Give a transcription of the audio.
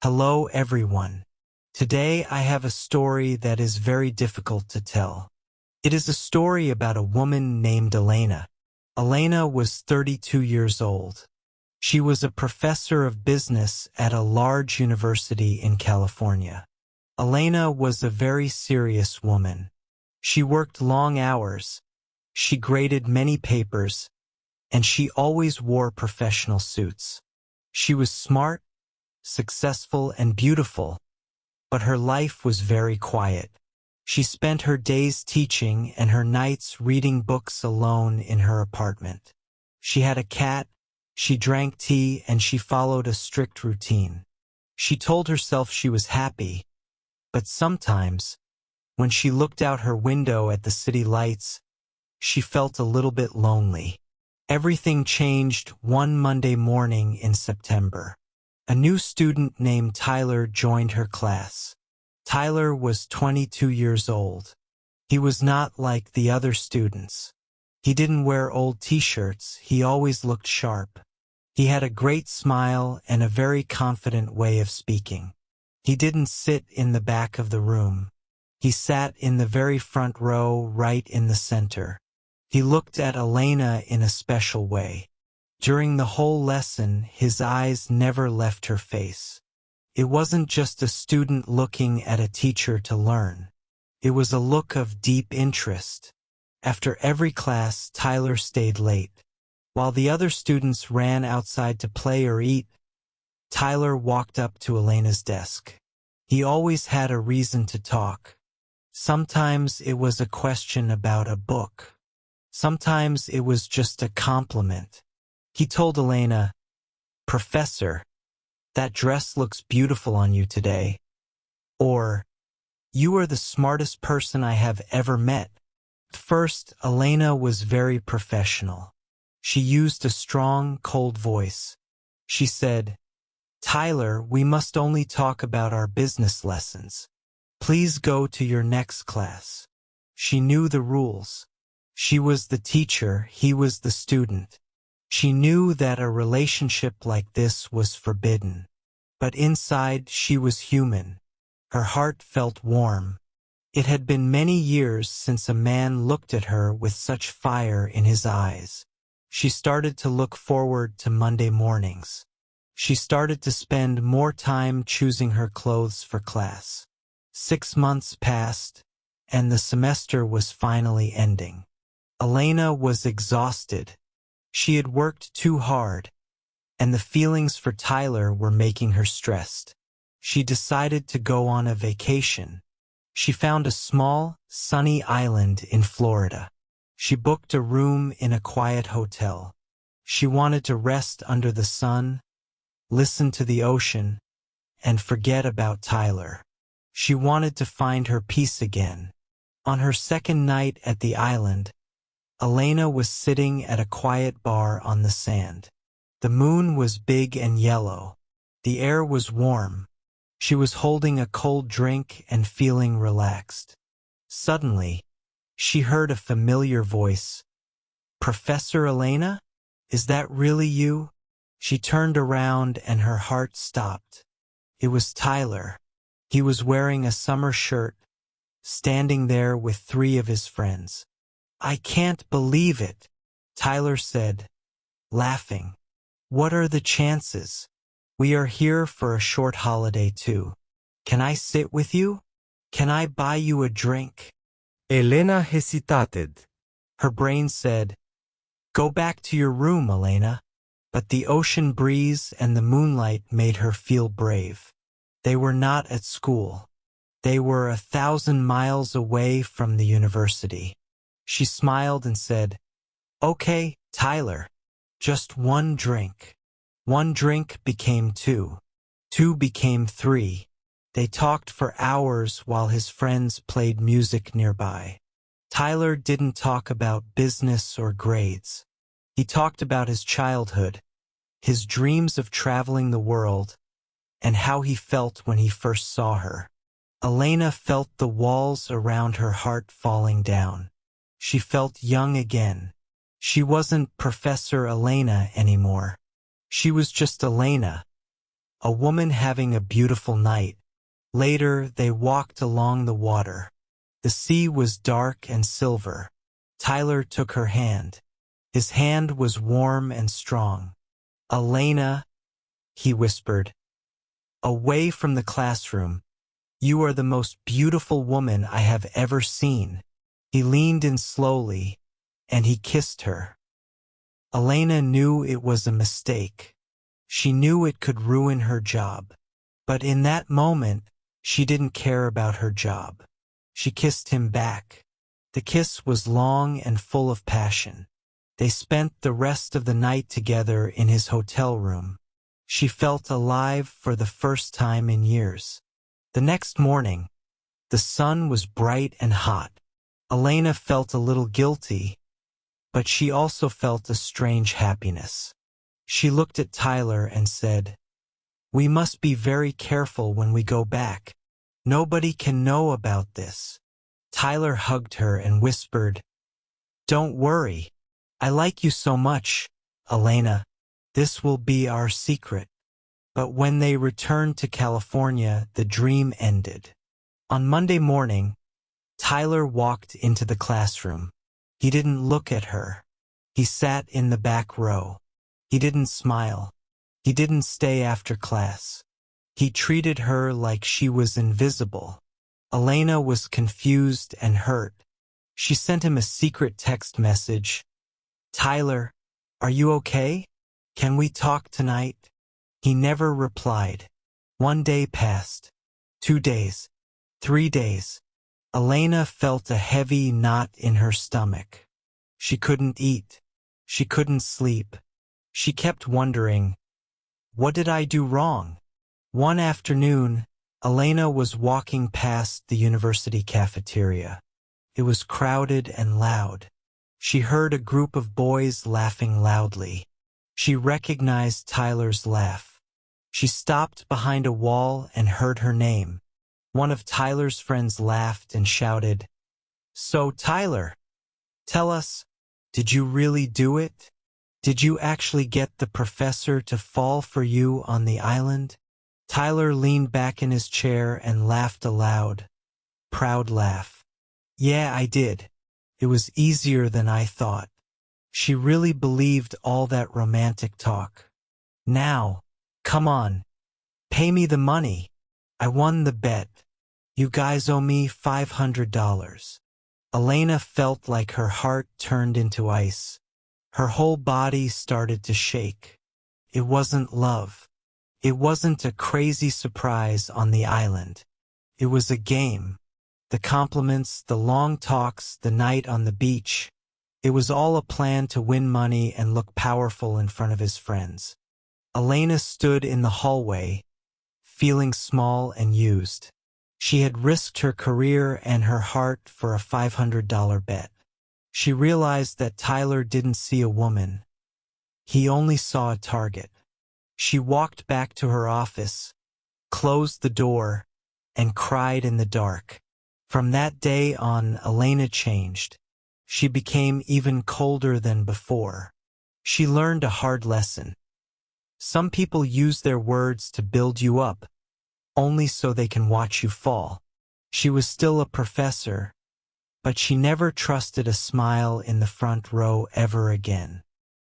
Hello everyone. Today I have a story that is very difficult to tell. It is a story about a woman named Elena. Elena was 32 years old. She was a professor of business at a large university in California. Elena was a very serious woman. She worked long hours. She graded many papers, and she always wore professional suits. She was smart, successful, and beautiful, but her life was very quiet. She spent her days teaching and her nights reading books alone in her apartment. She had a cat, she drank tea, and she followed a strict routine. She told herself she was happy, but sometimes, when she looked out her window at the city lights, she felt a little bit lonely. Everything changed one Monday morning in September. A new student named Tyler joined her class. Tyler was 22 years old. He was not like the other students. He didn't wear old t-shirts, he always looked sharp. He had a great smile and a very confident way of speaking. He didn't sit in the back of the room. He sat in the very front row, right in the center. He looked at Elena in a special way. During the whole lesson, his eyes never left her face. It wasn't just a student looking at a teacher to learn. It was a look of deep interest. After every class, Tyler stayed late. While the other students ran outside to play or eat, Tyler walked up to Elena's desk. He always had a reason to talk. Sometimes it was a question about a book. Sometimes it was just a compliment. He told Elena, "Professor, that dress looks beautiful on you today." Or, "You are the smartest person I have ever met." At first, Elena was very professional. She used a strong, cold voice. She said, "Tyler, we must only talk about our business lessons. Please go to your next class." She knew the rules. She was the teacher, he was the student. She knew that a relationship like this was forbidden. But inside, she was human. Her heart felt warm. It had been many years since a man looked at her with such fire in his eyes. She started to look forward to Monday mornings. She started to spend more time choosing her clothes for class. 6 months passed, and the semester was finally ending. Elena was exhausted. She had worked too hard, and the feelings for Tyler were making her stressed. She decided to go on a vacation. She found a small, sunny island in Florida. She booked a room in a quiet hotel. She wanted to rest under the sun, listen to the ocean, and forget about Tyler. She wanted to find her peace again. On her second night at the island, Elena was sitting at a quiet bar on the sand. The moon was big and yellow. The air was warm. She was holding a cold drink and feeling relaxed. Suddenly, she heard a familiar voice. "Professor Elena? Is that really you?" She turned around and her heart stopped. It was Tyler. He was wearing a summer shirt, standing there with 3 of his friends. "I can't believe it," Tyler said, laughing. "What are the chances? We are here for a short holiday too. Can I sit with you? Can I buy you a drink?" Elena hesitated. Her brain said, "Go back to your room, Elena." But the ocean breeze and the moonlight made her feel brave. They were not at school. They were 1,000 miles away from the university. She smiled and said, "Okay, Tyler, just 1 drink." 1 drink became 2. 2 became 3. They talked for hours while his friends played music nearby. Tyler didn't talk about business or grades. He talked about his childhood, his dreams of traveling the world, and how he felt when he first saw her. Elena felt the walls around her heart falling down. She felt young again. She wasn't Professor Elena anymore. She was just Elena, a woman having a beautiful night. Later, they walked along the water. The sea was dark and silver. Tyler took her hand. His hand was warm and strong. Elena, he whispered, away from the classroom, you are the most beautiful woman I have ever seen. He leaned in slowly, and he kissed her. Elena knew it was a mistake. She knew it could ruin her job. But in that moment, she didn't care about her job. She kissed him back. The kiss was long and full of passion. They spent the rest of the night together in his hotel room. She felt alive for the first time in years. The next morning, the sun was bright and hot. Elena felt a little guilty, but she also felt a strange happiness. She looked at Tyler and said, "We must be very careful when we go back. Nobody can know about this." Tyler hugged her and whispered, "Don't worry. I like you so much, Elena. This will be our secret." But when they returned to California, the dream ended. On Monday morning, Tyler walked into the classroom. He didn't look at her. He sat in the back row. He didn't smile. He didn't stay after class. He treated her like she was invisible. Elena was confused and hurt. She sent him a secret text message. "Tyler, are you okay? Can we talk tonight?" He never replied. 1 day passed. 2 days. 3 days. Elena felt a heavy knot in her stomach. She couldn't eat. She couldn't sleep. She kept wondering, what did I do wrong? One afternoon, Elena was walking past the university cafeteria. It was crowded and loud. She heard a group of boys laughing loudly. She recognized Tyler's laugh. She stopped behind a wall and heard her name. One of Tyler's friends laughed and shouted, "So, Tyler, tell us, did you really do it? Did you actually get the professor to fall for you on the island?" Tyler leaned back in his chair and laughed a loud, proud laugh. "Yeah, I did. It was easier than I thought." She really believed all that romantic talk. "Now, come on, pay me the money. I won the bet. You guys owe me $500. Elena felt like her heart turned into ice. Her whole body started to shake. It wasn't love. It wasn't a crazy surprise on the island. It was a game. The compliments, the long talks, the night on the beach. It was all a plan to win money and look powerful in front of his friends. Elena stood in the hallway, feeling small and used. She had risked her career and her heart for a $500 bet. She realized that Tyler didn't see a woman. He only saw a target. She walked back to her office, closed the door, and cried in the dark. From that day on, Elena changed. She became even colder than before. She learned a hard lesson. Some people use their words to build you up, only so they can watch you fall. She was still a professor, but she never trusted a smile in the front row ever again.